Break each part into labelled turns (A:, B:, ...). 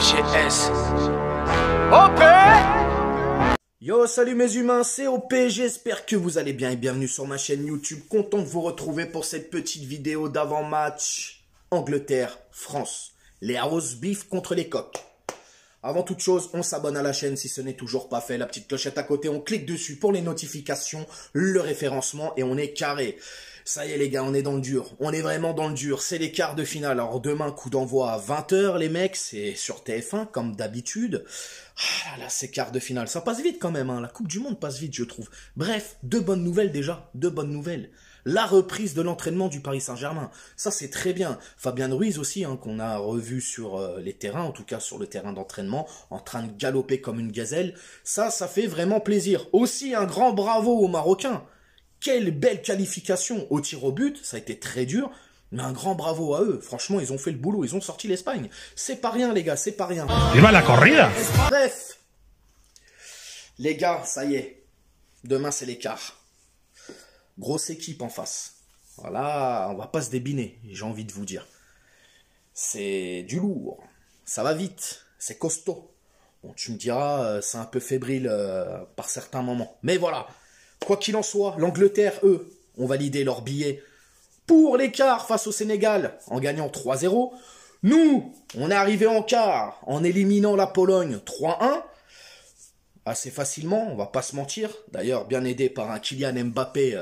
A: FGS. OP!
B: Yo, salut mes humains, c'est OP, j'espère que vous allez bien et bienvenue sur ma chaîne YouTube. Content de vous retrouver pour cette petite vidéo d'avant-match Angleterre-France. Les roast beef contre les coqs. Avant toute chose, on s'abonne à la chaîne si ce n'est toujours pas fait. La petite clochette à côté, on clique dessus pour les notifications, le référencement et on est carré. Ça y est les gars, on est dans le dur. On est vraiment dans le dur. C'est les quarts de finale. Alors demain, coup d'envoi à 20 h les mecs. C'est sur TF1 comme d'habitude. Ah là là, c'est quarts de finale. Ça passe vite quand même. Hein. La Coupe du Monde passe vite, je trouve. Bref, deux bonnes nouvelles déjà. Deux bonnes nouvelles. La reprise de l'entraînement du Paris Saint-Germain. Ça, c'est très bien. Fabien Ruiz aussi, hein, qu'on a revu sur les terrains, en tout cas sur le terrain d'entraînement, en train de galoper comme une gazelle. Ça fait vraiment plaisir. Aussi, un grand bravo aux Marocains. Quelle belle qualification au tir au but, ça a été très dur, mais un grand bravo à eux. Franchement, ils ont fait le boulot, ils ont sorti l'Espagne. C'est pas rien les gars, c'est pas rien.
C: Viva la corrida!
B: Bref, les gars, ça y est, demain c'est l'écart. Grosse équipe en face. Voilà, on va pas se débiner, j'ai envie de vous dire. C'est du lourd, ça va vite, c'est costaud. Bon, tu me diras, c'est un peu fébrile par certains moments, mais voilà. Quoi qu'il en soit, l'Angleterre, eux, ont validé leur billet pour l'écart face au Sénégal en gagnant 3-0. Nous, on est arrivé en quart en éliminant la Pologne 3-1. Assez facilement, on va pas se mentir. D'ailleurs, bien aidé par un Kylian Mbappé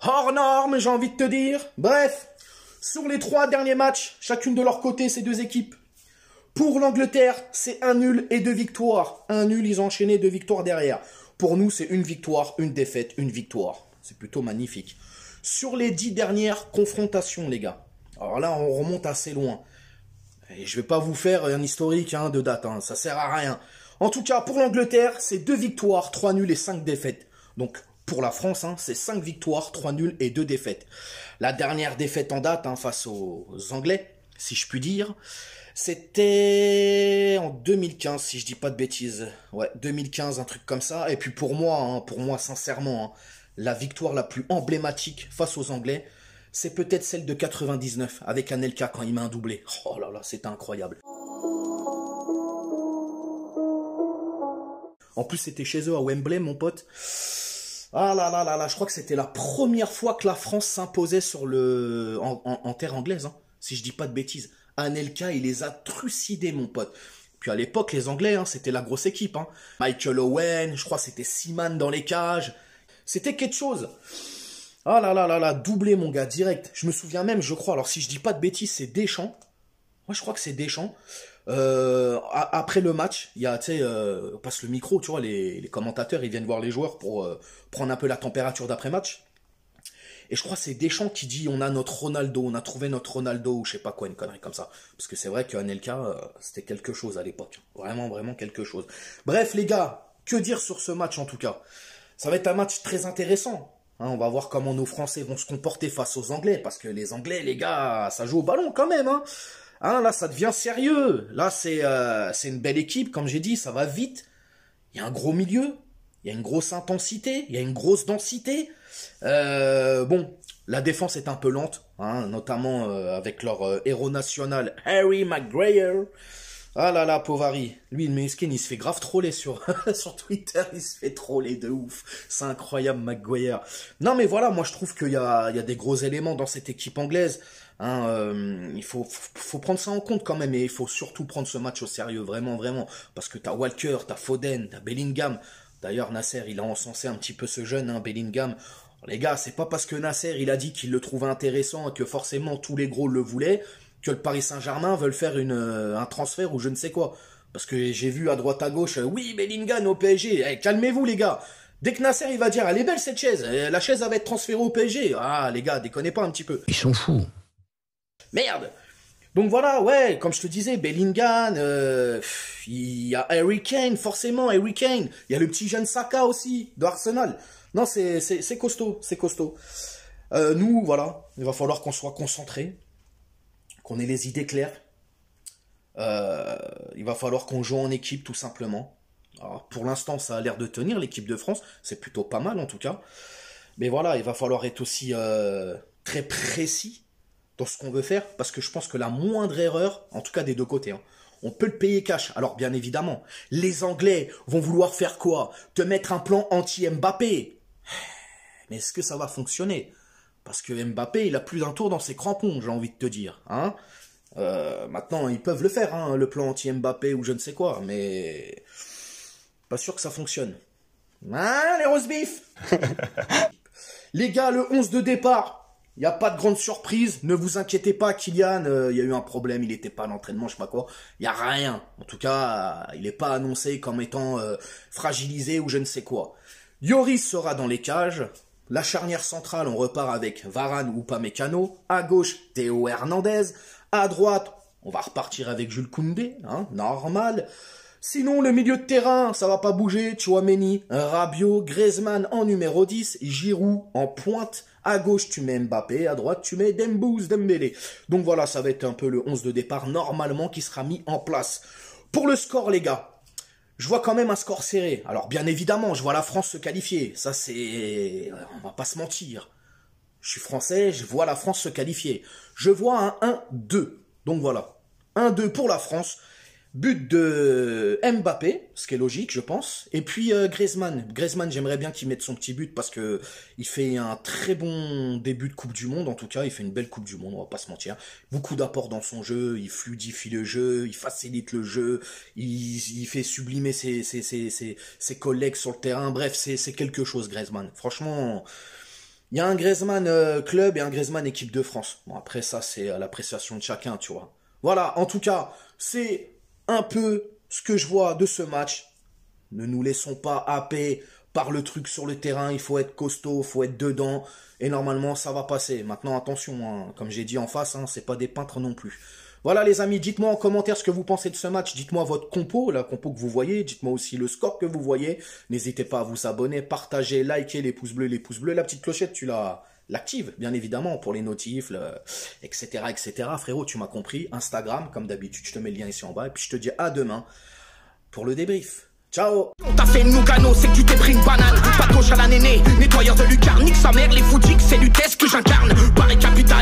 B: hors norme, j'ai envie de te dire. Bref, sur les 3 derniers matchs, chacune de leur côté, ces deux équipes. Pour l'Angleterre, c'est un nul et 2 victoires. Un nul, ils ont enchaîné 2 victoires derrière. Pour nous, c'est une victoire, une défaite, une victoire. C'est plutôt magnifique. Sur les 10 dernières confrontations, les gars. Alors là, on remonte assez loin. Et je vais pas vous faire un historique de date. Hein, ça sert à rien. En tout cas, pour l'Angleterre, c'est 2 victoires, 3 nuls et 5 défaites. Donc, pour la France, c'est 5 victoires, 3 nuls et 2 défaites. La dernière défaite en date face aux Anglais, si je puis dire, c'était en 2015, si je dis pas de bêtises. Ouais, 2015, un truc comme ça. Et puis pour moi, sincèrement, la victoire la plus emblématique face aux Anglais, c'est peut-être celle de 99, avec Anelka quand il met un doublé. Oh là là, c'était incroyable. En plus, c'était chez eux à Wembley, mon pote. Ah là là là là, je crois que c'était la première fois que la France s'imposait sur en terre anglaise, si je dis pas de bêtises. Anelka, il les a trucidés, mon pote. Puis à l'époque, les Anglais, c'était la grosse équipe. Michael Owen, je crois que c'était Seaman dans les cages. C'était quelque chose. Ah là là là là, doublé, mon gars, direct. Je me souviens même, je crois, alors si je dis pas de bêtises, c'est Deschamps. Moi, je crois que c'est Deschamps. Après le match, il y a, tu sais, on passe le micro, tu vois, les commentateurs, ils viennent voir les joueurs pour prendre un peu la température d'après-match. Et je crois que c'est Deschamps qui dit on a notre Ronaldo, on a trouvé notre Ronaldo, ou je sais pas quoi, une connerie comme ça. Parce que c'est vrai que Anelka, c'était quelque chose à l'époque. Vraiment, vraiment quelque chose. Bref, les gars, que dire sur ce match en tout cas? Ça va être un match très intéressant. On va voir comment nos Français vont se comporter face aux Anglais. Parce que les Anglais, les gars, ça joue au ballon quand même. Là, ça devient sérieux. Là, c'est une belle équipe, comme j'ai dit, ça va vite. Il y a un gros milieu. Il y a une grosse intensité, il y a une grosse densité. Bon, la défense est un peu lente, notamment avec leur héros national, Harry Maguire. Ah là là, pauvre Harry. Lui, le mesquin, il se fait grave troller sur Twitter, il se fait troller de ouf. C'est incroyable, Maguire. Non mais voilà, moi je trouve qu'il y a des gros éléments dans cette équipe anglaise. Il faut prendre ça en compte quand même, et il faut surtout prendre ce match au sérieux, vraiment, vraiment. Parce que t'as Walker, t'as Foden, t'as Bellingham. D'ailleurs, Nasser, il a encensé un petit peu ce jeune, Bellingham. Les gars, c'est pas parce que Nasser, il a dit qu'il le trouvait intéressant et que forcément tous les gros le voulaient, que le Paris Saint-Germain veulent faire un transfert ou je ne sais quoi. Parce que j'ai vu à droite à gauche, oui, Bellingham au PSG. Calmez-vous, les gars. Dès que Nasser, il va dire, elle est belle cette chaise, la chaise, elle va être transférée au PSG. Ah, les gars, déconnez pas un petit peu.
C: Ils sont fous.
B: Merde. Donc voilà, ouais, comme je te disais, Bellingham, il y a Harry Kane, forcément, Harry Kane. Il y a le petit jeune Saka aussi, de Arsenal. Non, c'est costaud, c'est costaud. Nous, voilà, il va falloir qu'on soit concentrés, qu'on ait les idées claires. Il va falloir qu'on joue en équipe, tout simplement. Alors, pour l'instant, ça a l'air de tenir, l'équipe de France. C'est plutôt pas mal, en tout cas. Mais voilà, il va falloir être aussi très précis dans ce qu'on veut faire, parce que je pense que la moindre erreur, en tout cas des deux côtés, on peut le payer cash. Alors bien évidemment, les Anglais vont vouloir faire quoi? Te mettre un plan anti-Mbappé. Mais est-ce que ça va fonctionner? Parce que Mbappé, il a plus d'un tour dans ses crampons, j'ai envie de te dire. Hein, maintenant, ils peuvent le faire, hein, le plan anti-Mbappé ou je ne sais quoi, mais pas sûr que ça fonctionne. Hein, les roast beef. Les gars, le 11 de départ, il n'y a pas de grande surprise. Ne vous inquiétez pas, Kylian, il y a eu un problème, il n'était pas à l'entraînement, je sais pas quoi. Il n'y a rien. En tout cas, il n'est pas annoncé comme étant fragilisé ou je ne sais quoi. Lloris sera dans les cages. La charnière centrale, on repart avec Varane ou Upamecano. À gauche, Théo Hernandez. À droite, on va repartir avec Jules Koundé, hein, normal. Sinon, le milieu de terrain, ça va pas bouger. Tchouaméni, Rabiot, Griezmann en numéro 10, Giroud en pointe. À gauche, tu mets Mbappé, à droite, tu mets Dembélé. Donc voilà, ça va être un peu le 11 de départ, normalement, qui sera mis en place. Pour le score, les gars, je vois quand même un score serré. Alors, bien évidemment, je vois la France se qualifier. Ça, c'est... on va pas se mentir. Je suis français, je vois la France se qualifier. Je vois un 1-2. Donc voilà, 1-2 pour la France. But de Mbappé, ce qui est logique, je pense. Et puis Griezmann. Griezmann, j'aimerais bien qu'il mette son petit but parce que il fait un très bon début de Coupe du Monde. En tout cas, il fait une belle Coupe du Monde, on va pas se mentir. Beaucoup d'apports dans son jeu, il fluidifie le jeu, il facilite le jeu, il fait sublimer ses collègues sur le terrain. Bref, c'est quelque chose, Griezmann. Franchement, il y a un Griezmann club et un Griezmann équipe de France. Bon, après ça, c'est à l'appréciation de chacun, tu vois. Voilà, en tout cas, c'est un peu ce que je vois de ce match. Ne nous laissons pas happer par le truc sur le terrain. Il faut être costaud, il faut être dedans. Et normalement, ça va passer. Maintenant, attention, hein, comme j'ai dit en face, hein, c'est pas des peintres non plus. Voilà les amis, dites-moi en commentaire ce que vous pensez de ce match. Dites-moi votre compo, la compo que vous voyez. Dites-moi aussi le score que vous voyez. N'hésitez pas à vous abonner, partager, liker, les pouces bleus. La petite clochette, tu l'actives, bien évidemment, pour les notifs, etc., etc. Frérot, tu m'as compris. Instagram, comme d'habitude, je te mets le lien ici en bas. Et puis je te dis à demain pour le débrief. Ciao.
A: On t'a fait une Lugano, c'est que tu t'es pris une banane. Pas de gauche à la néné, nettoyeur de lucarne. Nique sa mère, les foutiques, c'est l'UTES que j'incarne. Paris Capital.